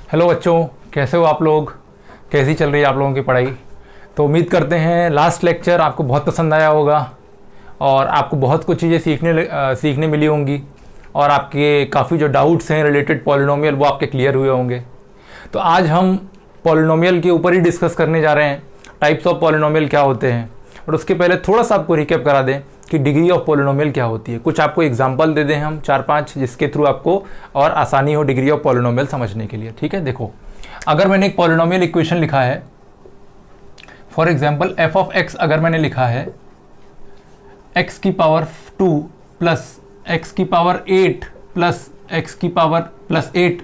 Hello बच्चों, कैसे हो आप लोग? कैसी चल रही है आप लोगों की पढ़ाई? तो उम्मीद करते हैं लास्ट लेक्चर आपको बहुत पसंद आया होगा और आपको बहुत कुछ चीज़ें सीखने मिली होंगी और आपके काफ़ी जो डाउट्स हैं रिलेटेड पॉलिनोमियल वो आपके क्लियर हुए होंगे। तो आज हम पॉलिनोमियल के ऊपर ही डिस्कस करने जा रहे हैं, टाइप्स ऑफ पॉलिनोमियल क्या होते हैं। और उसके पहले थोड़ा सा आपको रिकैप करा दें कि डिग्री ऑफ पॉलिनोमियल क्या होती है। कुछ आपको एग्जांपल दे दें हम 4-5 जिसके थ्रू आपको और आसानी हो डिग्री ऑफ पॉलिनोमियल समझने के लिए। ठीक है, देखो अगर मैंने एक पॉलिनोमियल इक्वेशन लिखा है, for example F of x अगर मैंने लिखा है x की पावर 2 प्लस x की पावर 8 प्लस x की पावर प्लस 8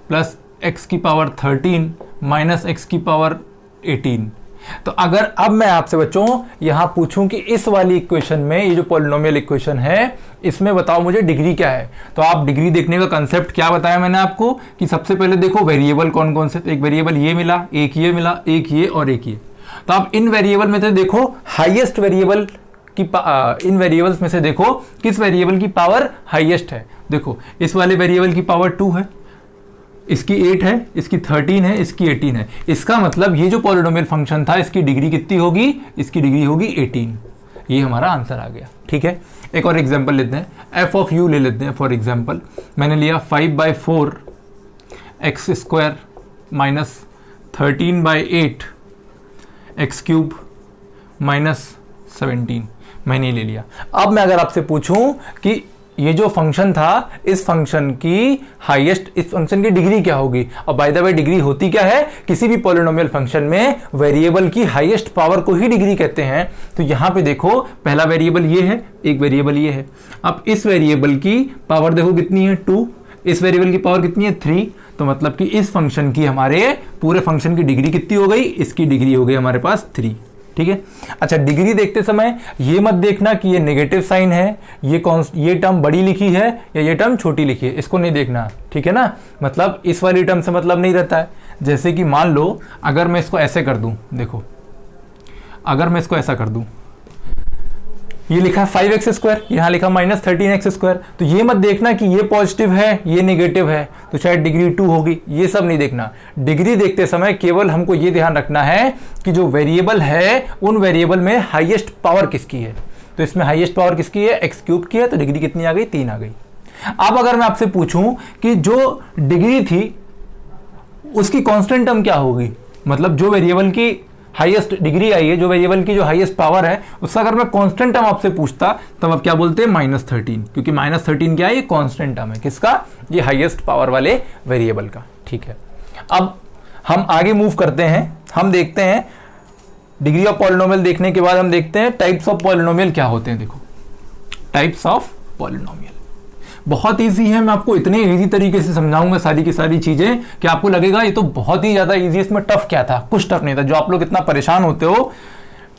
प्लस x की पावर 13 माइनस x की पावर 18। तो अगर अब मैं आपसे बच्चों यहां पूछूं कि इस वाली इक्वेशन में ये जो पॉलिनोमियल इक्वेशन है इसमें बताओ मुझे डिग्री क्या है, तो आप डिग्री देखने का कंसेप्ट क्या बताया मैंने आपको कि सबसे पहले देखो वेरिएबल कौन कौन से। एक वेरिएबल ये मिला, एक ये मिला, एक ये और एक ये। तो आप इन वेरिएबल में से देखो हाईएस्ट वेरिएबल की इन वेरिएबल्स में से देखो किस वेरिएबल की पावर हाईएस्ट है। देखो इस वाले वेरिएबल की पावर 2 है, इसकी 8 है, इसकी 13 है, इसकी 18 है। इसका मतलब ये जो पॉलिनोमियल फंक्शन था इसकी डिग्री कितनी होगी? इसकी डिग्री होगी 18। ये हमारा आंसर आ गया। ठीक है, एक और एग्जांपल लेते हैं, एफ ऑफ यू ले लेते हैं। फॉर एग्जांपल मैंने लिया 5/4 x square minus 13/8 x cube minus 17 मैंने ले लिया। अब मैं अगर आपसे पूछूं कि ये जो फंक्शन था इस फंक्शन की हाईएस्ट, इस फंक्शन की डिग्री क्या होगी? और बाय द वे डिग्री होती क्या है? किसी भी पॉलिनोमियल फंक्शन में वेरिएबल की हाईएस्ट पावर को ही डिग्री कहते हैं। तो यहां पे देखो पहला वेरिएबल ये है, एक वेरिएबल ये है। अब इस वेरिएबल की पावर देखो कितनी है 2, इस वेरिएबल की पावर कितनी है 3। तो मतलब कि इस फंक्शन की हमारे पूरे फंक्शन की डिग्री कितनी हो गई? इसकी डिग्री हो गई हमारे पास 3। ठीक है, अच्छा डिग्री देखते समय ये मत देखना कि ये नेगेटिव साइन है, ये टर्म बड़ी लिखी है या ये टर्म छोटी लिखी है, इसको नहीं देखना। ठीक है ना, मतलब इस वाली टर्म से मतलब नहीं रहता है। जैसे कि मान लो अगर मैं इसको ऐसे कर दूं, देखो अगर मैं इसको ऐसा कर दूं, ये लिखा 5x स्क्वायर, यहां लिखा माइनस 13x स्क्वायर, तो ये मत देखना कि ये पॉजिटिव है ये नेगेटिव है तो शायद डिग्री 2 होगी, ये सब नहीं देखना। डिग्री देखते समय केवल हमको ये ध्यान रखना है कि जो वेरिएबल है उन वेरिएबल में हाईएस्ट पावर किसकी है। तो इसमें हाईएस्ट पावर किसकी है? एक्स क्यूब की है, तो डिग्री कितनी आ गई? 3 आ गई। अब अगर मैं आपसे पूछूं कि जो डिग्री थी उसकी कांस्टेंट टर्म क्या होगी, मतलब जो वेरिएबल की हाईएस्ट डिग्री आई है, जो वेरिएबल की जो हाईएस्ट पावर है उसका अगर मैं कांस्टेंट टर्म आपसे पूछता तब आप क्या बोलते हैं? -13, क्योंकि -13 क्या है? ये कांस्टेंट टर्म है किसका? ये हाईएस्ट पावर वाले वेरिएबल का। ठीक है, अब हम आगे मूव करते हैं, हम देखते हैं डिग्री ऑफ पॉलिनोमियल देखने के बाद हम देखते हैं टाइप्स ऑफ पॉलिनोमियल क्या होते हैं। देखो टाइप्स ऑफ पॉलिनोमियल बहुत इजी है, मैं आपको इतने इजी तरीके से समझाऊंगा सारी की सारी चीजें कि आपको लगेगा ये तो बहुत ही ज्यादा इजी, इसमें टफ क्या था? कुछ टफ नहीं था। जो आप लोग इतना परेशान होते हो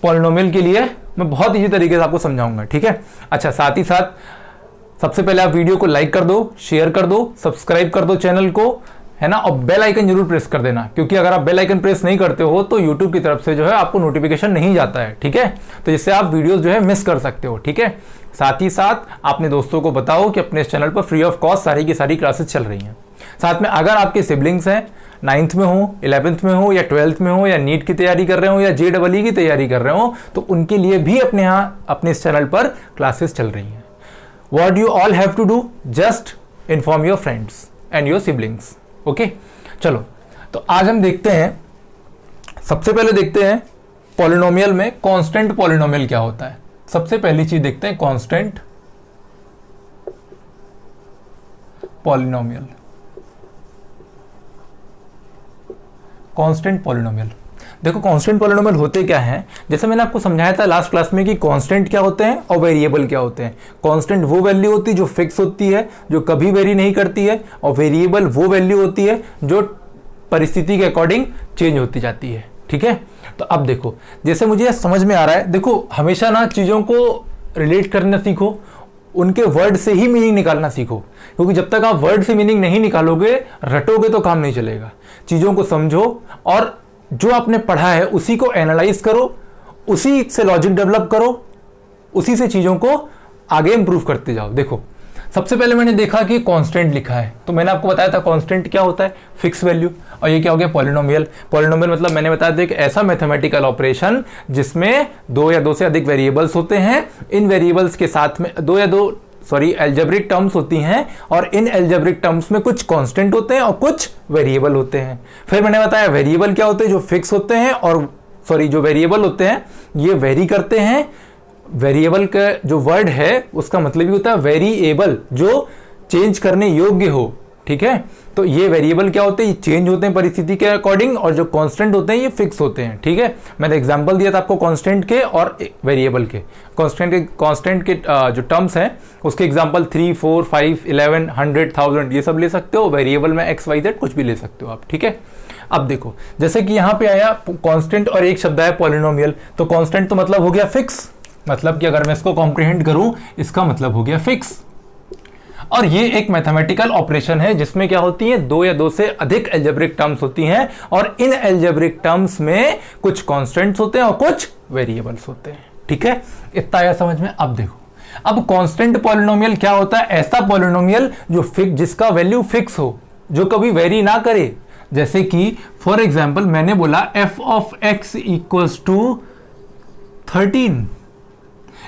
पॉलिनोमियल के लिए मैं बहुत इजी तरीके से आपको समझाऊंगा। ठीक है, अच्छा साथ ही साथ सबसे पहले आप वीडियो को लाइक कर दो, शेयर कर दो, सब्सक्राइब कर दो चैनल को, है ना, और बेल आइकन जरूर प्रेस कर देना, क्योंकि अगर आप बेल आइकन प्रेस नहीं करते हो तो यूट्यूब की तरफ से जो है आपको नोटिफिकेशन नहीं जाता है। ठीक है, तो जिससे आप वीडियोस जो है मिस कर सकते हो। ठीक है, साथ ही साथ अपने दोस्तों को बताओ कि अपने इस चैनल पर फ्री ऑफ कॉस्ट सारी की सारी क्लासेस चल रही हैं। साथ में अगर आपके सिबलिंग्स हैं 9th में हो, 11th में हो या 12th में हो या नीट की तैयारी कर रहे हो या JEE की तैयारी कर रहे हो तो उनके लिए भी अपने यहाँ अपने इस चैनल पर क्लासेस चल रही हैं। What you all have to do, just inform your friends and your siblings. Okay, चलो तो आज हम देखते हैं, सबसे पहले देखते हैं पॉलिनोमियल में कांस्टेंट पॉलिनोमियल क्या होता है। सबसे पहली चीज देखते हैं कांस्टेंट पॉलिनोमियल। कांस्टेंट पॉलिनोमियल, देखो कांस्टेंट पॉलिनोमियल होते क्या हैं, जैसे मैंने आपको समझाया था लास्ट क्लास में कि कांस्टेंट क्या होते हैं और वेरिएबल क्या होते हैं। कांस्टेंट वो वैल्यू होती है जो फिक्स होती है, जो कभी वेरी नहीं करती है, और वेरिएबल वो वैल्यू होती है जो परिस्थिति के अकॉर्डिंग चेंज होती जाती है। ठीक है, तो अब देखो जैसे मुझे समझ में आ रहा है, देखो हमेशा ना चीज़ों को रिलेट करना सीखो, उनके वर्ड से ही मीनिंग निकालना सीखो, क्योंकि जब तक आप वर्ड से मीनिंग नहीं निकालोगे, रटोगे तो काम नहीं चलेगा। चीज़ों को समझो और जो आपने पढ़ा है उसी को एनालाइज करो, उसी से लॉजिक डेवलप करो, उसी से चीज़ों को आगे इंप्रूव करते जाओ। देखो सबसे पहले मैंने देखा कि कांस्टेंट लिखा है, तो मैंने आपको बताया था कांस्टेंट क्या होता है, फिक्स वैल्यू। और ये क्या हो गया, पॉलिनोमियल। पॉलिनोमियल मतलब मैंने बताया था एक ऐसा मैथमेटिकल ऑपरेशन जिसमें दो या दो से अधिक वेरिएबल्स होते हैं, इन वेरिएबल्स के साथ में एल्जेब्रिक टर्म्स होती हैं, और इन एल्जेब्रिक टर्म्स में कुछ कांस्टेंट होते हैं और कुछ वेरिएबल होते हैं। फिर मैंने बताया वेरिएबल क्या होते हैं, जो फिक्स होते हैं, और जो वेरिएबल होते हैं ये वेरी करते हैं। वेरिएबल का जो वर्ड है उसका मतलब ही होता है वेरिएबल, जो चेंज करने योग्य हो, ठीक है। तो ये वेरिएबल क्या होते हैं, ये चेंज होते हैं परिस्थिति के अकॉर्डिंग, और जो कांस्टेंट होते हैं ये फिक्स होते हैं, ठीक है। मैंने एग्जांपल दिया था आपको कांस्टेंट के और वेरिएबल के। कांस्टेंट के जो टर्म्स हैं उसके एग्जांपल 3, 4, 5, 11, 100, 1000 ये सब ले सकते हो। वेरिएबल में एक्स वाई जेड कुछ भी ले सकते हो आप, ठीक है। अब देखो जैसे कि यहां पे आया कांस्टेंट और एक शब्द आया पॉलिनोमियल, तो कांस्टेंट तो मतलब हो गया फिक्स, मतलब कि अगर मैं इसको कॉम्प्रिहेंड करूं इसका मतलब हो गया फिक्स। और ये एक मैथमेटिकल ऑपरेशन है जिसमें क्या होती है, दो या दो से अधिक एल्जेब्रिक टर्म्स होती हैं, और इन एल्जेब्रिक टर्म्स में कुछ कांस्टेंट्स होते हैं और कुछ वेरिएबल्स होते हैं, ठीक है। इतना आया समझ में। अब देखो, अब कांस्टेंट पॉलिनोमियल क्या होता है, ऐसा पॉलिनोमियल जिसका वैल्यू फिक्स हो, जो कभी वेरी ना करे। जैसे कि फॉर एग्जाम्पल मैंने बोला f of x equals to 13,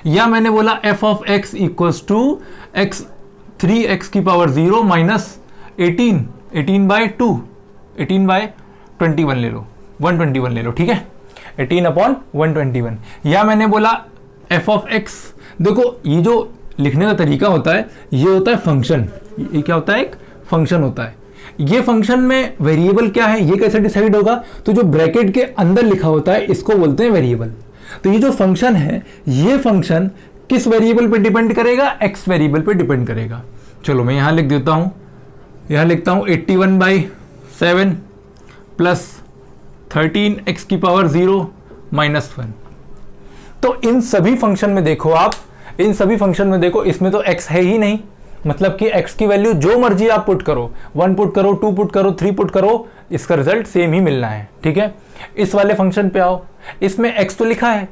या मैंने बोला f of x equals to 3x की पावर 0 माइनस 18 बाय 2, 18 बाय 21 ले लो, 121 ले लो, ठीक है, 18/121। या मैंने बोला f ऑफ x, देखो ये जो लिखने का तरीका होता है ये होता है फंक्शन। ये क्या होता है, एक फंक्शन होता है। ये फंक्शन में वेरिएबल क्या है ये कैसे डिसाइड होगा, तो जो ब्रैकेट के अंदर लिखा होता है इसको बोलते हैं वेरिएबल। तो ये जो फंक्शन है, ये फंक्शन किस वेरिएबल पे डिपेंड करेगा, x वेरिएबल पे डिपेंड करेगा। चलो मैं यहां लिख देता हूं, यहां लिखता हूं 81/7 प्लस 13x की पावर 0 माइनस 1। तो इन सभी फंक्शन में देखो आप, इन सभी फंक्शन में देखो, इसमें तो x है ही नहीं, मतलब कि x की वैल्यू जो मर्जी आप पुट करो, 1 पुट करो, 2 पुट करो, 3 पुट करो, इसका रिजल्ट सेम ही मिलना है, ठीक है। इस वाले फंक्शन पे आओ, इसमें x तो लिखा है,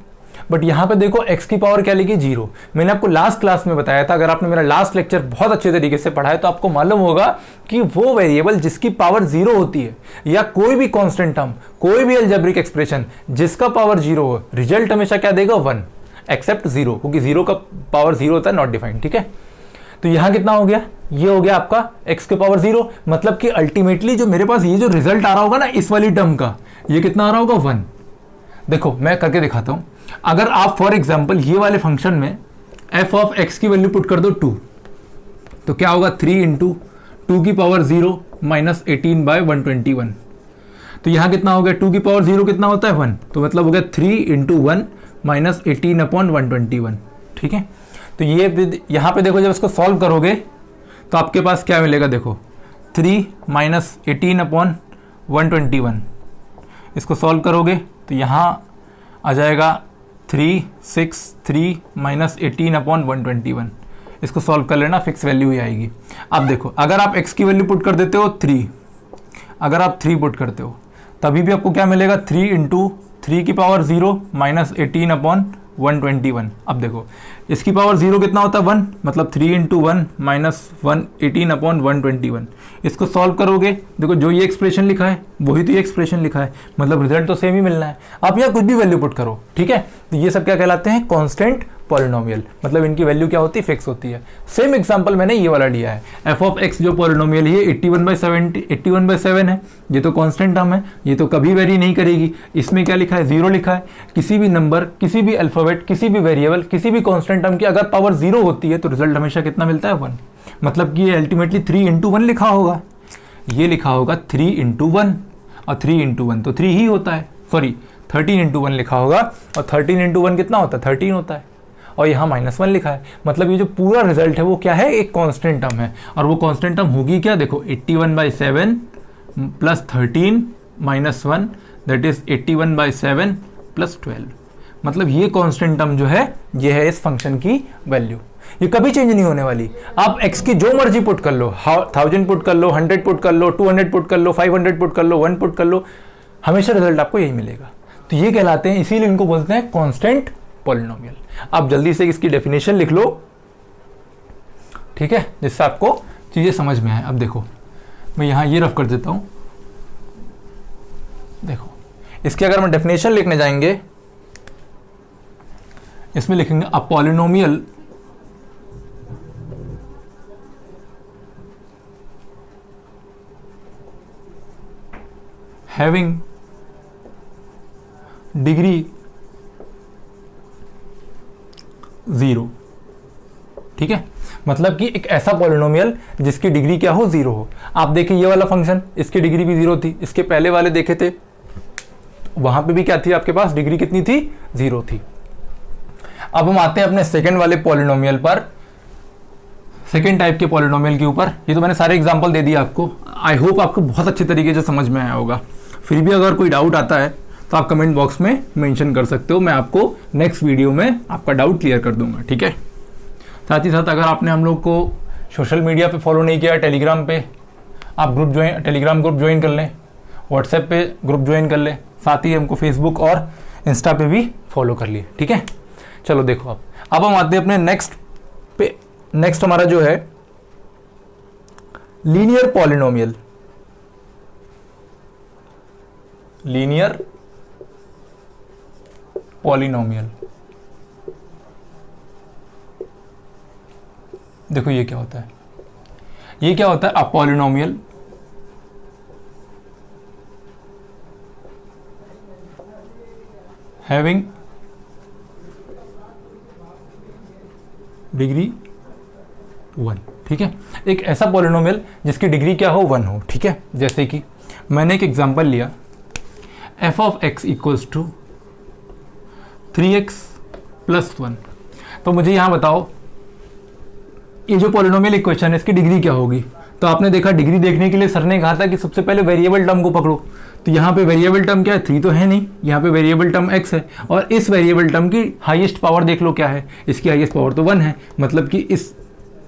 बट यहां पे देखो x की पावर क्या लिखी, 0। मैंने आपको लास्ट क्लास में बताया था, अगर आपने मेरा लास्ट लेक्चर बहुत अच्छे तरीके से पढ़ा है तो आपको मालूम होगा कि वो वेरिएबल जिसकी पावर 0 होती है, या कोई भी कांस्टेंट टर्म, कोई भी अलजेब्रिक एक्सप्रेशन जिसका पावर 0 हो, रिजल्ट हमेशा क्या देगा, 1, एक्सेप्ट 0, क्योंकि 0 का पावर 0 होता है, नॉट डिफाइंड, ठीक है। तो यहां कितना हो गया, ये हो गया आपका x के पावर 0, मतलब कि अल्टीमेटली जो मेरे पास ये जो रिजल्ट आ रहा होगा ना इस वाली टर्म का, ये कितना आ रहा होगा, 1। देखो मैं करके दिखाता हूं। अगर आप फॉर एग्जांपल ये वाले फंक्शन में f ऑफ x की वैल्यू पुट कर दो 2, तो क्या होगा, 3 इंटू 2 की पावर 0 माइनस 18/121। तो यहां कितना हो गया, 2 की पावर 0 कितना होता है, 1, तो मतलब हो गया 3 इंटू 1 माइनस 18/121, ठीक है। तो ये यहां पे देखो, जब इसको सॉल्व करोगे तो आपके पास क्या मिलेगा, देखो 3 माइनस 18/121, इसको सॉल्व करोगे तो यहां आ जाएगा 363 माइनस 18/121। इसको सॉल्व कर लेना, फिक्स वैल्यू ही आएगी। अब देखो, अगर आप x की वैल्यू पुट कर देते हो 3, अगर आप 3 पुट करते हो तभी भी आपको क्या मिलेगा, 3 इंटू 3 की पावर 0 माइनस 18/121। अब देखो इसकी पावर 0 कितना होता है, 1, मतलब 3 इंटू 1 माइनस 18/121। इसको सॉल्व करोगे, देखो जो ये एक्सप्रेशन लिखा है वही तो ये एक्सप्रेशन लिखा है, मतलब रिजल्ट तो सेम ही मिलना है। आप यहाँ कुछ भी वैल्यू पुट करो, ठीक है। तो ये सब क्या कहलाते हैं, कांस्टेंट पॉलिनोमियल, मतलब इनकी वैल्यू क्या होती है, फिक्स होती है। सेम एग्जांपल मैंने ये वाला लिया है, f ऑफ x जो पॉलिनोमियल है 81/7 है, ये तो कांस्टेंट टर्म है, ये तो कभी वेरी नहीं करेगी। इसमें क्या लिखा है, 0 लिखा है। किसी भी नंबर, किसी भी अल्फाबेट, किसी भी वेरिएबल, किसी भी कांस्टेंट टर्म की अगर पावर 0 होती है तो रिजल्ट हमेशा कितना मिलता है, 1, मतलब कि ये अल्टीमेटली 3 इंटू 1 लिखा होगा, ये लिखा होगा 3 इंटू 1, और 3 इंटू 1 तो 3 ही होता है, सॉरी 13 इंटू 1 लिखा होगा, और 13 इंटू 1 कितना होता है, 13 होता है, और यहाँ -1 लिखा है। मतलब ये जो पूरा रिजल्ट है वो क्या है, एक कांस्टेंट टर्म है। और वो कांस्टेंट टर्म होगी क्या, देखो 81/7 plus 13 minus 1, that is 81/7 plus 12। मतलब ये कांस्टेंट टर्म जो है ये है इस फंक्शन की वैल्यू, ये कभी चेंज नहीं होने वाली। आप x की जो मर्जी पुट कर लो, 1000 पुट कर लो, 100 पुट कर लो, 200 पुट कर लो, 500 पुट कर लो, 1 पुट कर लो, हमेशा रिजल्ट आपको यही मिलेगा। तो ये कहलाते हैं, इसीलिए इनको बोलते हैं कांस्टेंट पॉलिनोमियल। आप जल्दी से इसकी डेफिनेशन लिख लो, ठीक है, जिससे आपको चीज़ें समझ में आए। अब देखो मैं यहाँ ये रफ कर देता हूँ। देखो इसकी अगर हम डेफिनेशन लिखने जाएंगे, इसमें लिखेंगे अ पॉलिनोमियल हैविंग डिग्री 0। ठीक है, मतलब कि एक ऐसा पॉलिनोमियल जिसकी डिग्री क्या हो, 0 हो। आप देखें ये वाला फंक्शन, इसकी डिग्री भी 0 थी। इसके पहले वाले देखे थे, वहां पे भी क्या थी आपके पास, डिग्री कितनी थी, 0 थी। अब हम आते हैं अपने सेकंड वाले पॉलिनोमियल पर, सेकंड टाइप के पॉलिनोमियल के ऊपर। ये तो मैंने सारे एग्जांपल दे दिए आपको। आई होप आपको बहुत अच्छे तरीके से समझ में आया होगा। फिर भी अगर कोई डाउट आता है तो आप कमेंट बॉक्स में मेंशन कर सकते हो, मैं आपको नेक्स्ट वीडियो में आपका डाउट क्लियर कर दूंगा। ठीक है, साथ ही साथ अगर आपने हम लोग को सोशल मीडिया पे फॉलो नहीं किया, टेलीग्राम पे आप टेलीग्राम ग्रुप ज्वाइन कर लें, व्हाट्सएप पे ग्रुप ज्वाइन कर लें, साथ ही हमको फेसबुक और इंस्टा पे भी फॉलो कर लिए। ठीक है, चलो देखो अब हम आते हैं अपने नेक्स्ट पे। नेक्स्ट हमारा जो है लीनियर पॉलिनोमियल। लीनियर पॉलिनोमियल, देखो ये क्या होता है, ये क्या होता है, अ पॉलिनोमियल हैविंग डिग्री 1। ठीक है, एक ऐसा पॉलिनोमियल जिसकी डिग्री क्या हो, 1 हो। ठीक है, जैसे कि मैंने एक एग्जांपल लिया, f of x equals to 3x plus 1। तो मुझे यहाँ बताओ ये जो पॉलिनोमियल इक्वेशन है इसकी डिग्री क्या होगी। तो आपने देखा, डिग्री देखने के लिए सर ने कहा था कि सबसे पहले वेरिएबल टर्म को पकड़ो। तो यहाँ पे वेरिएबल टर्म क्या है, 3 तो है नहीं, यहाँ पे वेरिएबल टर्म x है, और इस वेरिएबल टर्म की हाईएस्ट पावर देख लो क्या है, इसकी हाईएस्ट पावर तो 1 है। मतलब कि इस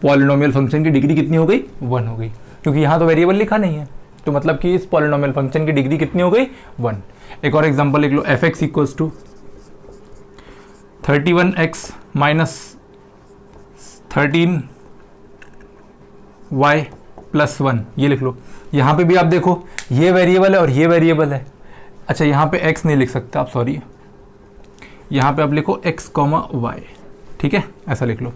पॉलिनोमियल फंक्शन की डिग्री कितनी हो गई, 1 हो गई, क्योंकि यहाँ तो वेरिएबल लिखा नहीं है। तो मतलब कि इस पॉलिनोमियल फंक्शन की डिग्री कितनी हो गई, 1। एक और एग्जांपल लिख लो, f x equals to 31x minus 13y plus 1, ये लिख लो। यहाँ पे भी आप देखो ये वेरिएबल है और ये वेरिएबल है। अच्छा, यहाँ पे x नहीं लिख सकते आप, सॉरी, यहाँ पे आप लिखो x, y। ठीक है, ऐसा लिख लो।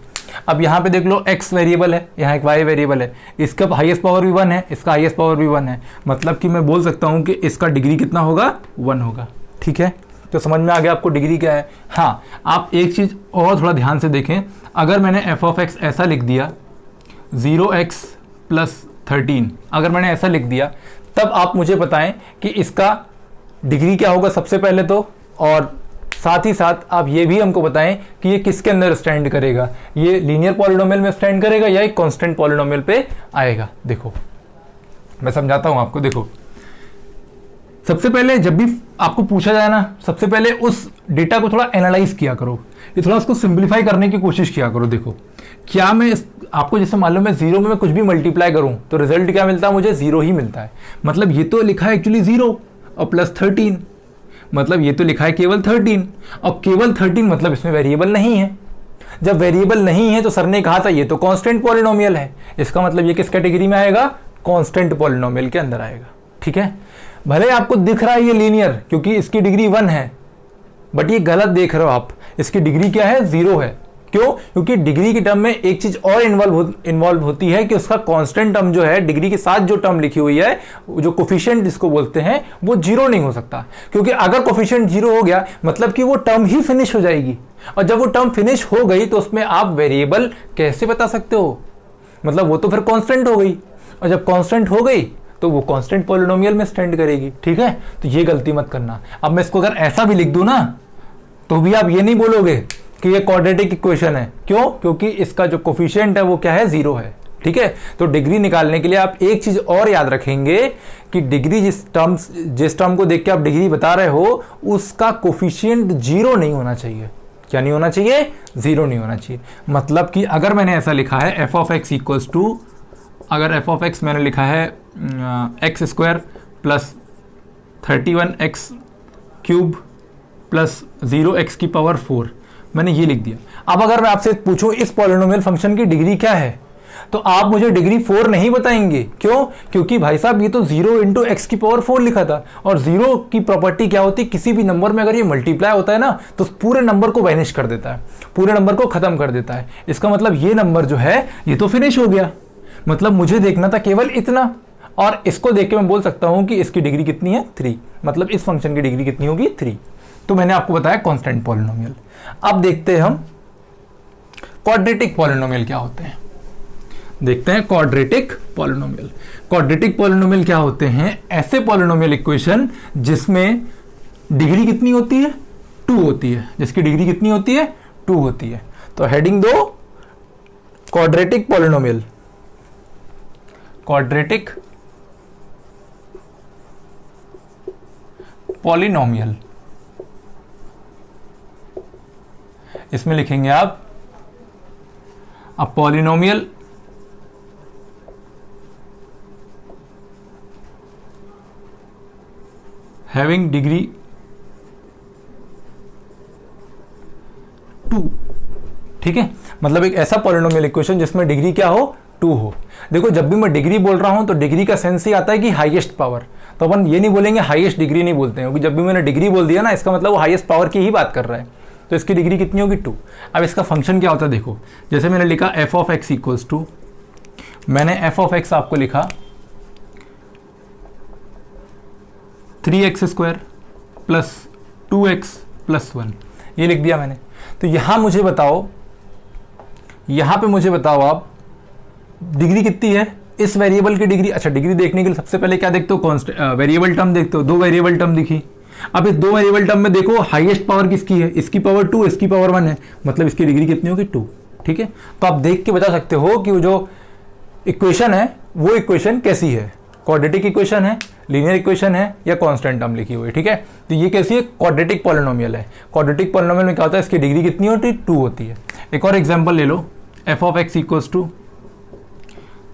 अब यहाँ पे देख लो x वेरिएबल है, यहाँ एक y वेरिएबल है, इसका हाईएस्ट पावर भी 1 है, इसका हाईएस्ट पावर भी 1 है। मतलब कि मैं बोल सकता हूँ कि इसका डिग्री कितना होगा, 1 होगा। ठीक है, तो समझ में आ गया आपको डिग्री क्या है। हाँ, आप एक चीज़ और थोड़ा ध्यान से देखें, अगर मैंने f ऑफ x ऐसा लिख दिया 0x प्लस 13, अगर मैंने ऐसा लिख दिया, तब आप मुझे बताएं कि इसका डिग्री क्या होगा सबसे पहले तो, और साथ ही साथ आप ये भी हमको बताएं कि ये किसके अंदर स्टैंड करेगा, ये लीनियर पॉलिनोमियल में स्टैंड करेगा या एक कांस्टेंट पॉलिनोमियल पे आएगा। देखो मैं समझाता हूं आपको। देखो सबसे पहले जब भी आपको पूछा जाए ना, सबसे पहले उस डेटा को थोड़ा एनालाइज किया करो, ये थोड़ा उसको सिंप्लीफाई करने की कोशिश किया करो। देखो क्या मैं आपको जैसे मालूम है 0 में मैं कुछ भी मल्टीप्लाई करूं तो रिजल्ट क्या मिलता है, मुझे 0 ही मिलता है। मतलब ये तो लिखा है एक्चुअली 0 और प्लस 13, मतलब ये तो लिखा है केवल 13, और केवल 13 मतलब इसमें वेरिएबल नहीं है। जब वेरिएबल नहीं है तो सर ने कहा था ये तो कांस्टेंट पॉलिनोमियल है, इसका मतलब ये किस कैटेगरी में आएगा, कांस्टेंट पॉलिनोमियल के अंदर आएगा। ठीक है, भले आपको दिख रहा है ये लीनियर क्योंकि इसकी डिग्री 1 है, बट ये गलत देख रहे हो आप, इसकी डिग्री क्या है, 0 है। क्यों, क्योंकि डिग्री की टर्म में एक चीज और इन्वॉल्व होती है कि उसका कांस्टेंट टर्म जो है, डिग्री के साथ जो टर्म लिखी हुई है, जो कोफिशिएंट जिसको बोलते हैं, वो 0 नहीं हो सकता। क्योंकि अगर कोफिशिएंट 0 हो गया मतलब कि वो टर्म ही फिनिश हो जाएगी, और जब वो टर्म फिनिश हो गई तो उसमें आप वेरिएबल कैसे बता सकते हो, मतलब वो तो फिर कांस्टेंट हो गई, और जब कांस्टेंट हो गई तो वो कांस्टेंट पॉलिनोमियल में स्टैंड करेगी। ठीक है, तो ये गलती मत करना। अब मैं इसको अगर ऐसा भी लिख दूं ना तो भी आप ये नहीं बोलोगे कि ये क्वाड्रेटिक इक्वेशन है। क्यों, क्योंकि इसका जो कोफिशिएंट है वो क्या है, 0 है। ठीक है, तो डिग्री निकालने के लिए आप एक चीज और याद रखेंगे कि डिग्री जिस टर्म को देख के आप डिग्री बता रहे हो उसका कोफिशिएंट 0 नहीं होना चाहिए। क्या नहीं होना चाहिए, 0 नहीं होना चाहिए। मतलब कि अगर मैंने ऐसा लिखा है f of x equals to, अगर f ऑफ x मैंने लिखा है x square plus 31x cube plus 0x की पावर 4, मैंने ये लिख दिया। अब अगर मैं आपसे पूछूं इस पॉलिनोमियल फंक्शन की डिग्री क्या है, तो आप मुझे डिग्री 4 नहीं बताएंगे, क्यों? क्योंकि भाई साहब ये तो 0 इंटू एक्स की पावर 4 लिखा था, और 0 की प्रॉपर्टी क्या होती है, किसी भी नंबर में अगर ये मल्टीप्लाई होता है ना तो पूरे नंबर को वैनिश कर देता है, पूरे नंबर को खत्म कर देता है। इसका मतलब ये नंबर जो है ये तो फिनिश हो गया, मतलब मुझे देखना था केवल इतना, और इसको देख के मैं बोल सकता हूं कि इसकी डिग्री कितनी है 3, मतलब इस फंक्शन की डिग्री कितनी होगी 3। तो मैंने आपको बताया कांस्टेंट पॉलिनोमियल। अब देखते हैं हम क्वाड्रेटिक पॉलिनोमियल क्या होते हैं। देखते हैं क्वाड्रेटिक पॉलिनोमियल। क्वाड्रेटिक पॉलिनोमियल क्या होते हैं? ऐसे पॉलिनोमियल इक्वेशन जिसमें डिग्री कितनी होती है 2 होती है, जिसकी डिग्री कितनी होती है 2 होती है। तो हेडिंग दो क्वाड्रेटिक पॉलिनोमियल। क्वाड्रेटिक पॉलिनोमियल, इसमें लिखेंगे आप अ पॉलिनोमियल हैविंग डिग्री 2। ठीक है, मतलब एक ऐसा पॉलिनोमियल इक्वेशन जिसमें डिग्री क्या हो 2 हो। देखो जब भी मैं डिग्री बोल रहा हूं तो डिग्री का सेंस ही आता है कि हाईएस्ट पावर, तो अपन ये नहीं बोलेंगे हाईएस्ट डिग्री नहीं बोलते हैं, क्योंकि जब भी मैंने डिग्री बोल दिया ना इसका मतलब वो हाईएस्ट पावर की ही बात कर रहा है। तो इसकी डिग्री कितनी होगी 2। अब इसका फंक्शन क्या होता है देखो, जैसे मैंने लिखा F of x equals to, मैंने एफ ऑफ एक्स आपको लिखा 3x square plus 2x plus 1, ये लिख दिया मैंने। तो यहां मुझे बताओ, यहां पे मुझे बताओ आप डिग्री कितनी है इस वेरिएबल की डिग्री। अच्छा, डिग्री देखने के लिए सबसे पहले क्या देखते हो, कांस्टेंट वेरिएबल टर्म देखते हो। 2 वेरिएबल टर्म दिखी, अब इस 2 वेरिएबल टर्म में देखो हाईएस्ट पावर किसकी है, इसकी पावर 2, इसकी पावर 1 है, मतलब इसकी डिग्री कितनी होगी 2। ठीक है, तो आप देख के बता सकते हो कि वो जो इक्वेशन है वो इक्वेशन कैसी है, क्वाड्रेटिक इक्वेशन है, लीनियर इक्वेशन है, या कांस्टेंट टर्म लिखी हुई है। ठीक है, तो ये कैसी है, क्वाड्रेटिक पॉलिनोमियल है। क्वाड्रेटिक पॉलिनोमियल में क्या होता है, इसकी डिग्री कितनी होती है 2 होती है। एक और एग्जांपल ले लो, F of x equals to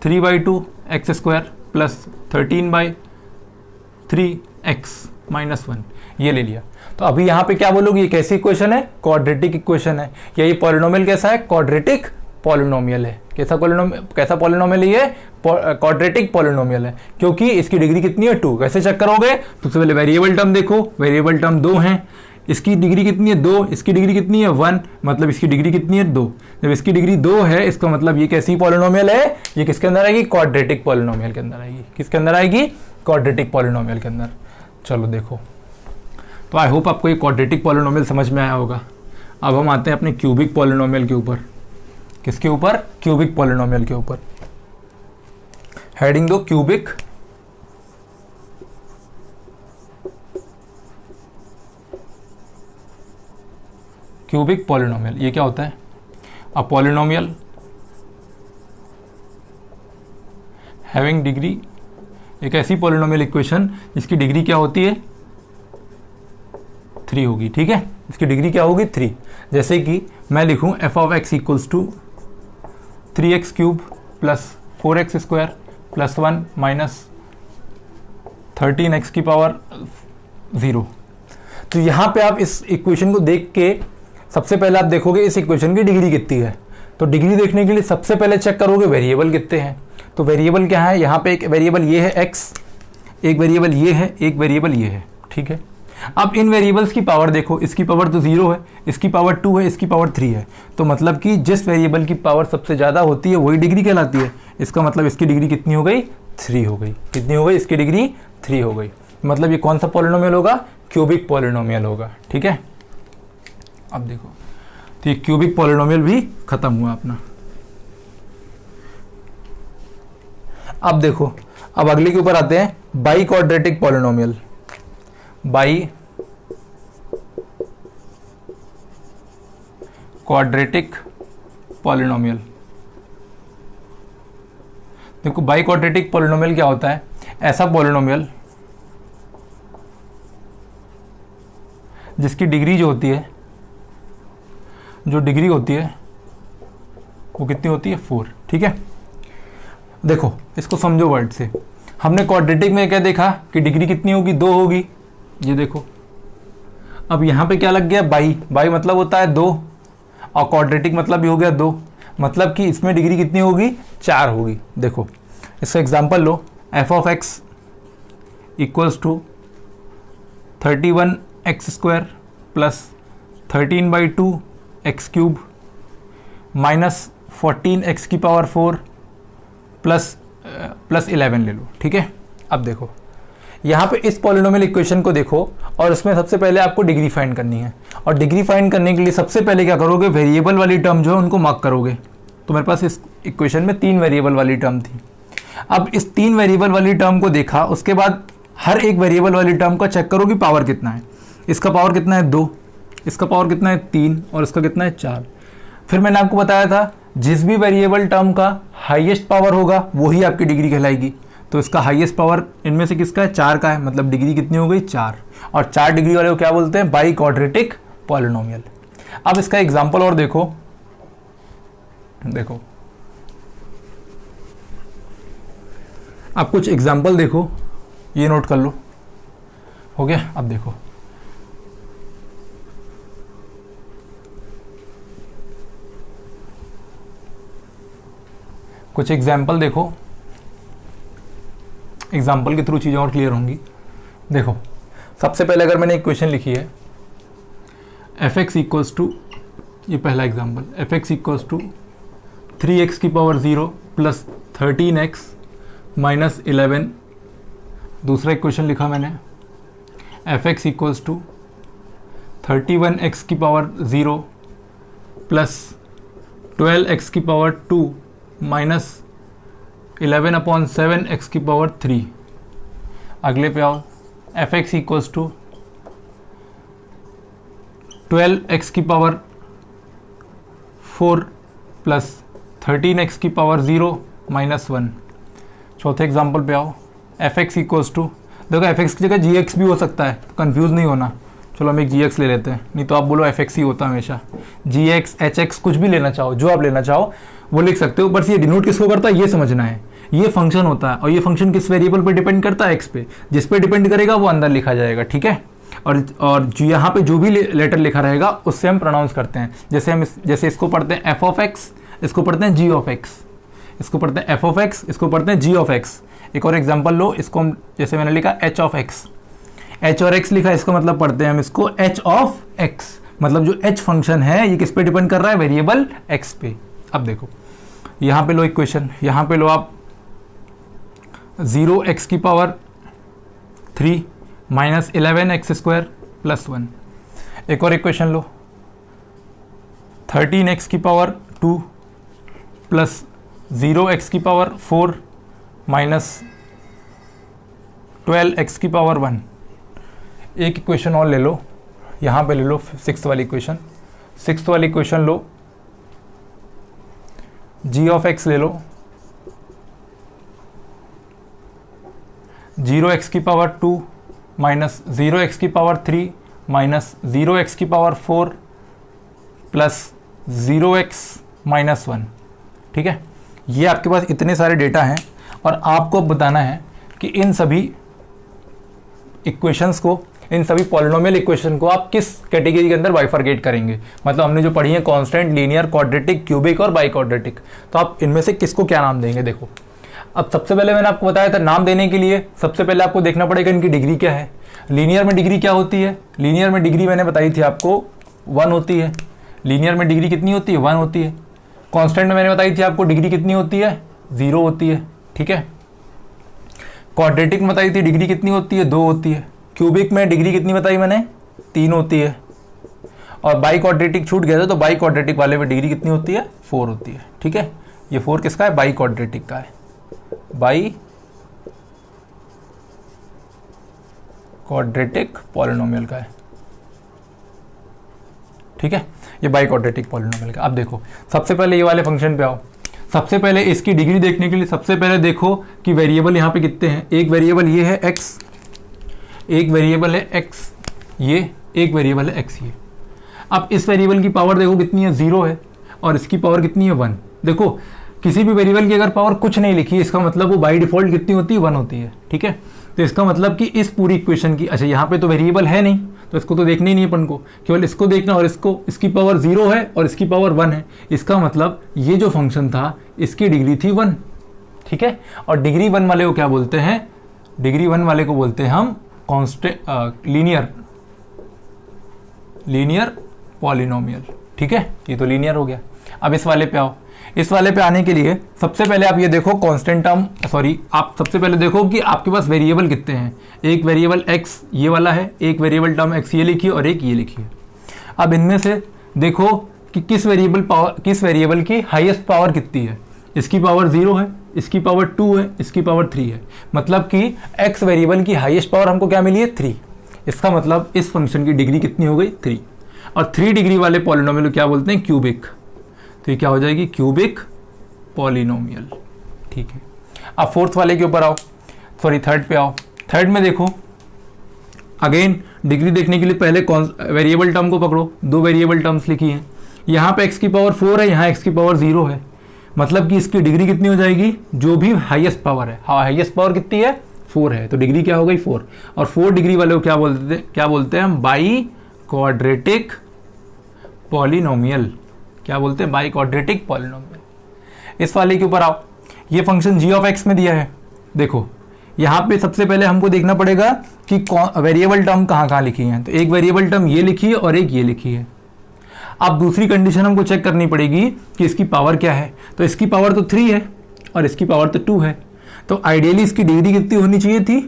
3/2 x square plus 13/3 x minus 1, ये ले लिया। तो अभी यहाँ पे क्या बोलोगे, ये कैसी इक्वेशन है, क्वाड्रेटिक इक्वेशन है, या ये पॉलिनोमियल कैसा है, क्वाड्रेटिक पॉलिनोमियल है। कैसा पॉलिनोमियल ये क्वाड्रेटिक पॉलिनोमियल है, क्योंकि इसकी डिग्री कितनी है 2। कैसे चेक करोगे, सबसे पहले वेरिएबल टर्म देखो, वेरिएबल टर्म 2 हैं, इसकी डिग्री कितनी है 2, इसकी डिग्री कितनी है 1, मतलब इसकी डिग्री कितनी है 2। जब इसकी डिग्री 2 है इसका मतलब ये कैसी पॉलिनोमियल है, ये किसके अंदर आएगी, क्वाड्रेटिक पॉलिनोमियल के अंदर आएगी। किसके अंदर आएगी, क्वाड्रेटिक पॉलिनोमियल के अंदर। चलो देखो, तो आई होप आपको ये क्वाड्रेटिक पॉलिनोमियल समझ में आया होगा। अब हम आते हैं अपने क्यूबिक पॉलिनोमियल के ऊपर। किसके ऊपर, क्यूबिक पॉलिनोमियल के ऊपर। हेडिंग दो क्यूबिक क्यूबिक पॉलिनोमियल। ये क्या होता है, अ पॉलिनोमियल हैविंग डिग्री, एक ऐसी पॉलिनोमियल इक्वेशन जिसकी डिग्री क्या होती है 3 होगी। ठीक है, इसकी डिग्री क्या होगी 3। जैसे कि मैं लिखूं F of x equals to 3x cube plus 4x square plus 1 minus 13x की पावर 0। तो यहाँ पे आप इस इक्वेशन को देख के सबसे पहले आप देखोगे इस इक्वेशन की डिग्री कितनी है। तो डिग्री देखने के लिए सबसे पहले चेक करोगे वेरिएबल कितने हैं। तो वेरिएबल क्या है, यहाँ पे एक वेरिएबल ये है x, एक वेरिएबल ये है, एक वेरिएबल ये है। ठीक है, अब इन वेरिएबल्स की पावर देखो, इसकी पावर तो 0 है, इसकी पावर 2 है, इसकी पावर 3 है। तो मतलब कि जिस वेरिएबल की पावर सबसे ज़्यादा होती है वही डिग्री कहलाती है। इसका मतलब इसकी डिग्री कितनी हो गई, 3 हो गई। कितनी हो गई, इसकी डिग्री 3 हो गई। मतलब ये कौन सा पॉलिनोमियल होगा, क्यूबिक पॉलिनोमियल होगा। ठीक है, अब देखो, तो ये क्यूबिक पॉलिनोमियल भी खत्म हुआ अपना। अब देखो, अब अगले के ऊपर आते हैं, by quadratic polynomial. By quadratic polynomial. देखो, बाई क्वाड्रेटिक पॉलिनोमियल क्या होता है, ऐसा पॉलिनोमियल जिसकी डिग्री जो होती है, जो डिग्री होती है वो कितनी होती है 4। ठीक है, देखो इसको समझो वर्ड से। हमने क्वाड्रेटिक में क्या देखा कि डिग्री कितनी होगी, 2 होगी। ये देखो, अब यहाँ पे क्या लग गया, बाई। बाई मतलब होता है 2, और क्वाड्रेटिक मतलब भी हो गया 2। मतलब कि इसमें डिग्री कितनी होगी, 4 होगी। देखो इसका एग्जांपल लो, F of x equals to 31x² plus 13/2 x³ minus 14x⁴ plus 11 ले लो, ठीक है। अब देखो यहाँ पे इस पॉलिनोमियल इक्वेशन को देखो और उसमें सबसे पहले आपको डिग्री फाइंड करनी है, और डिग्री फाइंड करने के लिए सबसे पहले क्या करोगे, वेरिएबल वाली टर्म जो है उनको मार्क करोगे। तो मेरे पास इस इक्वेशन में 3 वेरिएबल वाली टर्म थी। अब इस 3 वेरिएबल वाली टर्म को देखा, उसके बाद हर एक वेरिएबल वाली टर्म का चेक करो कि पावर कितना है। इसका पावर कितना है 2, इसका पावर कितना है 3 और इसका कितना है 4। फिर मैंने आपको बताया था जिस भी वेरिएबल टर्म का हाईएस्ट पावर होगा वही आपकी डिग्री कहलाएगी। तो इसका हाईएस्ट पावर इनमें से किसका है, 4 का है, मतलब डिग्री कितनी हो गई 4। और 4 डिग्री वाले को क्या बोलते हैं, बाई क्वाड्रेटिक पॉलिनोमियल। अब इसका एग्जांपल और देखो, अब कुछ एग्जांपल देखो, ये नोट कर लो, हो गया। अब देखो कुछ एग्जाम्पल देखो, एग्जाम्पल के थ्रू चीज़ें और क्लियर होंगी। देखो सबसे पहले अगर मैंने एक क्वेश्चन लिखी है, एफ एक्स इक्वल्स टू, ये पहला example, F x equals to 3x⁴ plus 13x minus 11। दूसरा इक्वेशन लिखा मैंने, F x equals to 31x⁴ plus 12x⁴ minus 11/7x⁴। अगले पे आओ, F x equals to 12x⁴ plus 13x⁴ minus 1। चौथे example पे आओ, एफ एक्स इक्वल्स टू, देखो एफ एक्स की जगह जी एक्स भी हो सकता है, कंफ्यूज नहीं होना। चलो हम एक जी एक्स ले लेते हैं, नहीं तो आप बोलो एफ एक्स ही होता है हमेशा। जी एक्स, एच एक्स, कुछ भी लेना चाहो, जो आप लेना चाहो वो लिख सकते हो, बस ये डिनोट किसको करता है ये समझना है। ये फंक्शन होता है और ये फंक्शन किस वेरिएबल पे डिपेंड करता है, एक्स पे। जिस पे डिपेंड करेगा वो अंदर लिखा जाएगा, ठीक है। और जो यहाँ पे जो भी लेटर लिखा रहेगा उससे हम प्रोनाउंस करते हैं। जैसे इसको पढ़ते हैं एफ ऑफ एक्स, इसको पढ़ते हैं जी ऑफ एक्स, इसको पढ़ते हैं एफ ऑफ एक्स, इसको पढ़ते हैं जी ऑफ एक्स। एक और एग्जाम्पल लो, इसको हम जैसे मैंने लिखा एच ऑफ एक्स, एच और एक्स लिखा, इसको मतलब पढ़ते हैं हम इसको एच ऑफ एक्स, मतलब जो एच फंक्शन है ये किस पे डिपेंड कर रहा है, वेरिएबल एक्स पे। अब देखो यहाँ पे लो इक्वेशन, यहाँ पे लो आप 0x⁴ माइनस 11x² प्लस 1। एक और इक्वेशन लो, 13x⁴ plus 0x⁴ minus 12x⁴ एक इक्वेशन और ले लो, यहाँ पे ले लो 6th वाली इक्वेशन। 6th वाली इक्वेशन लो, जी ऑफ एक्स ले लो, 0x⁴ minus 0x⁴ minus 0x⁴ plus 0x minus 1, ठीक है। ये आपके पास इतने सारे डेटा हैं और आपको अब बताना है कि इन सभी इक्वेशंस को, इन सभी पॉलिनोमियल इक्वेशन को आप किस कैटेगरी के अंदर बाइफरकेट करेंगे। मतलब हमने जो पढ़ी है कांस्टेंट, लीनियर, क्वाड्रेटिक, क्यूबिक और बाई क्वाड्रेटिक, तो आप इनमें से किसको क्या नाम देंगे। देखो अब सबसे पहले मैंने आपको बताया था नाम देने के लिए सबसे पहले आपको देखना पड़ेगा इनकी डिग्री क्या है। लीनियर में डिग्री क्या होती है, लीनियर में डिग्री मैंने बताई थी आपको 1 होती है। लीनियर में डिग्री कितनी होती है, 1 होती है। कांस्टेंट में मैंने बताई थी आपको डिग्री कितनी होती है, 0 होती है, ठीक है। क्वाड्रेटिक में बताई थी डिग्री कितनी होती है, 2 होती है। क्यूबिक में डिग्री कितनी बताई मैंने, 3 होती है। और बाई क्वाड्रेटिक छूट गया था, तो बाई क्वाड्रेटिक वाले में डिग्री कितनी होती है, 4 होती है, ठीक है। ये 4 किसका है, बाई क्वाड्रेटिक का है, बाई क्वाड्रेटिक पॉलिनोमियल का है, ठीक है। ये बाई क्वाड्रेटिक पॉलिनोमियल का। अब देखो सबसे पहले ये वाले फंक्शन पे आओ। सबसे पहले इसकी डिग्री देखने के लिए सबसे पहले देखो कि वेरिएबल यहाँ पे कितने हैं। एक वेरिएबल ये है x, एक वेरिएबल है x ये, एक वेरिएबल है x ये। अब इस वेरिएबल की पावर देखो कितनी है, 0 है, और इसकी पावर कितनी है, 1। देखो किसी भी वेरिएबल की अगर पावर कुछ नहीं लिखी है, इसका मतलब वो बाई डिफॉल्ट कितनी होती है, 1 होती है, ठीक है। तो इसका मतलब कि इस पूरी इक्वेशन की, अच्छा यहाँ पे तो वेरिएबल है नहीं, तो इसको तो देखना ही नहीं अपन को, केवल इसको देखना, और इसकी पावर 0 है और इसकी पावर 1 है। इसका मतलब ये जो फंक्शन था इसकी डिग्री थी 1, ठीक है। और डिग्री 1 वाले को क्या बोलते हैं, डिग्री 1 वाले को बोलते हैं हम कांस्टेंट लीनियर पॉलिनोमियल, ठीक है। ये तो लीनियर हो गया। अब इस वाले पे आओ। इस वाले पे आने के लिए सबसे पहले आप ये देखो कांस्टेंट टर्म, आप सबसे पहले देखो कि आपके पास वेरिएबल कितने हैं। एक वेरिएबल x ये वाला है, एक वेरिएबल टर्म x ये लिखिए और एक ये लिखिए। अब इनमें से देखो कि किस वेरिएबल की हाईएस्ट पावर कितनी है। इसकी पावर 0 है, इसकी पावर 2 है, इसकी पावर 3 है। मतलब कि x वेरिएबल की हाईएस्ट पावर हमको क्या मिली है, 3। इसका मतलब इस फंक्शन की डिग्री कितनी हो गई, 3। और 3 डिग्री वाले पॉलिनोमियल को क्या बोलते हैं, क्यूबिक। तो ये क्या हो जाएगी, क्यूबिक पॉलिनोमियल, ठीक है। अब फोर्थ वाले के ऊपर आओ, थर्ड पे आओ। थर्ड में देखो अगेन डिग्री देखने के लिए पहले वेरिएबल टर्म को पकड़ो। 2 वेरिएबल टर्म्स लिखी हैं। यहाँ पे x की पावर 4 है, यहाँ x की पावर 0 है। मतलब कि इसकी डिग्री कितनी हो जाएगी, जो भी हाईएस्ट पावर है, हाईएस्ट पावर कितनी है, 4 है, तो डिग्री क्या हो गई, 4। और 4 डिग्री वाले को क्या बोलते हैं हम, बाई क्वाड्रेटिक पॉलिनोमियल। क्या बोलते हैं, बाई क्वाड्रेटिक पॉलिनोमियल। इस वाले के ऊपर आओ। ये फंक्शन g ऑफ x में दिया है। देखो यहाँ पे सबसे पहले हमको देखना पड़ेगा कि वेरिएबल टर्म कहाँ कहाँ लिखी है। तो एक वेरिएबल टर्म ये लिखी है और एक ये लिखी है। अब दूसरी कंडीशन हमको चेक करनी पड़ेगी कि इसकी पावर क्या है। तो इसकी पावर तो 3 है और इसकी पावर तो 2 है। तो आइडियली इसकी डिग्री कितनी होनी चाहिए थी,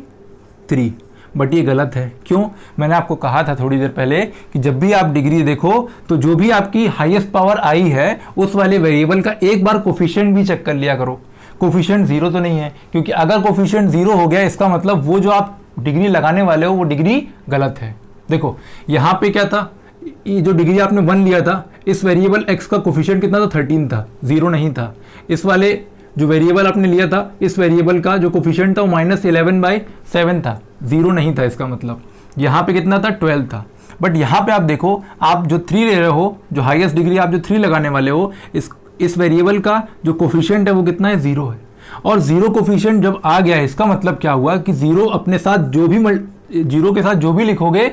3। बट ये गलत है। क्यों, मैंने आपको कहा था थोड़ी देर पहले कि जब भी आप डिग्री देखो तो जो भी आपकी हाईएस्ट पावर आई है उस वाले वेरिएबल का एक बार कोफिशिएंट भी चेक कर लिया करो। कोफिशिएंट 0 तो नहीं है, क्योंकि अगर कोफिशिएंट 0 हो गया इसका मतलब वो जो आप डिग्री लगाने वाले हो वो डिग्री गलत है। देखो यहाँ पे क्या था, ये जो डिग्री आपने 1 लिया था, इस वेरिएबल x का कोफिशिएंट कितना था, 13 था, 0 नहीं था। इस वाले जो वेरिएबल आपने लिया था, इस वेरिएबल का जो कोफिशिएंट था वो -11/7 था, 0 नहीं था। इसका मतलब यहाँ पे कितना था, 12 था। बट यहाँ पे आप देखो, आप जो 3 ले रहे हो, जो हाईएस्ट डिग्री आप जो 3 लगाने वाले हो, इस वेरिएबल का जो कोफिशिएंट है वो कितना है, 0 है। और 0 कोफिशिएंट जब आ गया है, इसका मतलब क्या हुआ कि 0 अपने साथ जो भी 0 के साथ जो भी लिखोगे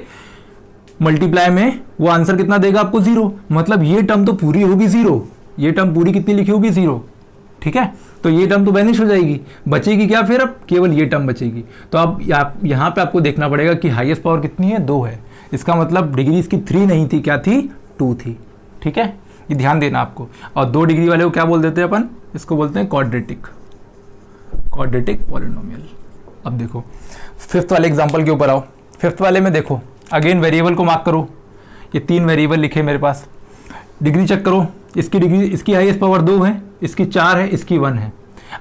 मल्टीप्लाई में, वो आंसर कितना देगा आपको, 0। मतलब ये टर्म तो पूरी होगी 0। ये टर्म पूरी कितनी लिखी होगी, 0, ठीक है। तो ये टर्म तो वैनिश हो जाएगी, बचेगी क्या फिर, अब केवल ये टर्म बचेगी। तो अब यहाँ पे आपको देखना पड़ेगा कि हाईएस्ट पावर कितनी है, 2 है। इसका मतलब डिग्री इसकी 3 नहीं थी, क्या थी, 2 थी, ठीक है। ये ध्यान देना आपको। और 2 डिग्री वाले को क्या बोल देते हैं अपन, इसको बोलते हैं क्वाड्रेटिक पॉलिनोमियल। अब देखो फिफ्थ वाले एग्जांपल के ऊपर आओ। फिफ्थ वाले में देखो अगेन वेरिएबल को मार्क करो। ये 3 वेरिएबल लिखे मेरे पास। डिग्री चेक करो। इसकी डिग्री, इसकी हाईएस्ट पावर 2 है, इसकी 4 है, इसकी 1 है।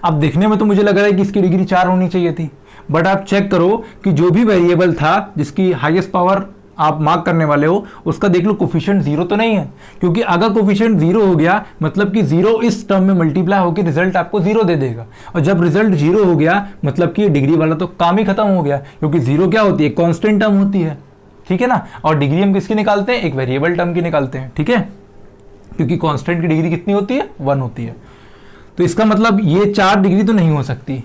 अब देखने में तो मुझे लग रहा है कि इसकी डिग्री 4 होनी चाहिए थी, बट आप चेक करो कि जो भी वेरिएबल था जिसकी हाईएस्ट पावर आप मार्क करने वाले हो, उसका देख लो कोफिशिएंट 0 तो नहीं है। क्योंकि अगर कोफिशिएंट 0 हो गया मतलब कि 0 इस टर्म में मल्टीप्लाई होकर रिजल्ट आपको 0 दे देगा। और जब रिजल्ट 0 हो गया मतलब कि डिग्री वाला तो काम ही खत्म हो गया, क्योंकि 0 क्या होती है, कांस्टेंट टर्म होती है, ठीक है ना। और डिग्री हम किसकी निकालते हैं, एक वेरिएबल टर्म की निकालते हैं, ठीक है। क्योंकि कांस्टेंट की डिग्री कितनी होती है, 1 होती है। तो इसका मतलब ये 4 डिग्री तो नहीं हो सकती।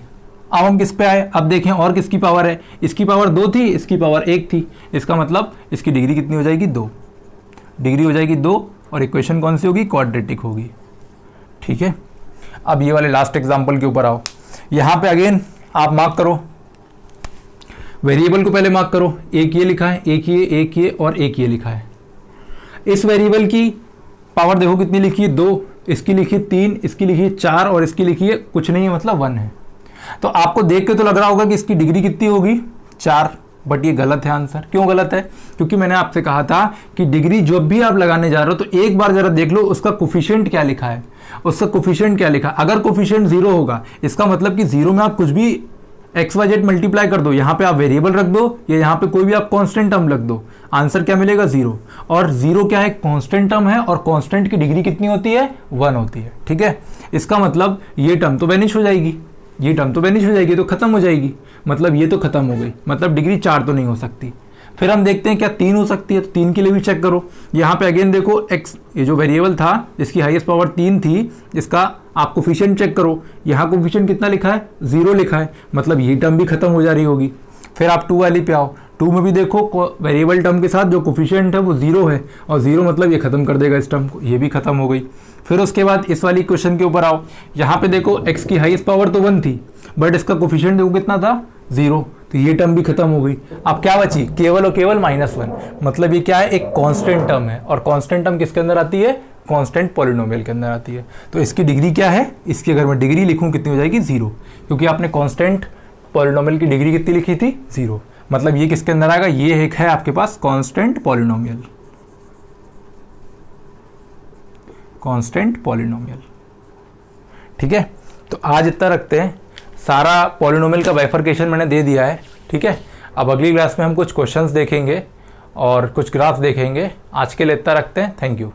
अब हम किस पे आए, अब देखें और किसकी पावर है। इसकी पावर 2 थी, इसकी पावर 1 थी। इसका मतलब इसकी डिग्री कितनी हो जाएगी, 2 डिग्री हो जाएगी 2। और इक्वेशन कौन सी होगी, क्वाड्रेटिक होगी, ठीक है। अब ये वाले लास्ट एग्जांपल के ऊपर आओ। यहाँ पे अगेन आप मार्क करो, वेरिएबल को पहले मार्क करो। एक ये लिखा है, एक ये और एक ये लिखा है। इस वेरिएबल की पावर देखो कितनी लिखी है, 2, इसकी लिखी 3, इसकी लिखी 4 और इसकी लिखी है कुछ नहीं है, मतलब 1 है। तो आपको देख के तो लग रहा होगा कि इसकी डिग्री कितनी होगी, 4, बट ये गलत है आंसर। क्यों गलत है, क्योंकि मैंने आपसे कहा था कि डिग्री जब भी आप लगाने जा रहे हो तो एक बार जरा देख लो उसका कोफिशिएंट क्या लिखा है, उसका कोफिशिएंट क्या लिखा। अगर कोफिशिएंट 0 होगा इसका मतलब कि 0 में आप कुछ भी XYZ मल्टीप्लाई कर दो, यहाँ पे आप वेरिएबल रख दो या यहाँ पे कोई भी आप कांस्टेंट टर्म रख दो, आंसर क्या मिलेगा, 0। और 0 क्या है, कांस्टेंट टर्म है और कांस्टेंट की डिग्री कितनी होती है, 1 होती है, ठीक है। इसका मतलब ये टर्म तो वैनिश हो जाएगी, ये टर्म तो वैनिश हो जाएगी, तो खत्म हो जाएगी। मतलब ये तो खत्म हो गई, मतलब डिग्री 4 तो नहीं हो सकती। फिर हम देखते हैं क्या 3 हो सकती है, तो 3 के लिए भी चेक करो। यहाँ पे अगेन देखो x, ये जो वेरिएबल था जिसकी हाईएस्ट पावर 3 थी, इसका आप कोफिशिएंट चेक करो। यहाँ कोफिशिएंट कितना लिखा है, 0 लिखा है, मतलब ये टर्म भी खत्म हो जा रही होगी। फिर आप 2 वाली पे आओ। 2 में भी देखो वेरिएबल टर्म के साथ जो कोफिशिएंट है वो 0 है, और 0 मतलब ये खत्म कर देगा इस टर्म को, ये भी खत्म हो गई। फिर उसके बाद इस वाली क्वेश्चन के ऊपर आओ, यहाँ पे देखो x की हाईएस्ट पावर तो 1 थी, बट इसका कोफिशिएंट देखो कितना था 0, तो ये टर्म भी खत्म हो गई। अब क्या बची, केवल और केवल -1, मतलब ये क्या है, एक कांस्टेंट टर्म है, और कांस्टेंट टर्म किसके अंदर आती है, कांस्टेंट पॉलिनोमियल के अंदर आती है। तो इसकी डिग्री क्या है, इसकी अगर मैं डिग्री लिखूं कितनी हो जाएगी 0, क्योंकि आपने कांस्टेंट पॉलिनोमियल की डिग्री कितनी लिखी थी 0, मतलब ये किसके अंदर आएगा, ये एक है आपके पास कांस्टेंट पॉलिनोमियल, कांस्टेंट पॉलिनोमियल। ठीक है, तो आज इतना रखते हैं, सारा पॉलिनोमियल का बाइफर्केशन मैंने दे दिया है। ठीक है, अब अगली क्लास में हम कुछ क्वेश्चंस देखेंगे और कुछ ग्राफ्स देखेंगे। आज के लिए इतना रखते हैं, थैंक यू।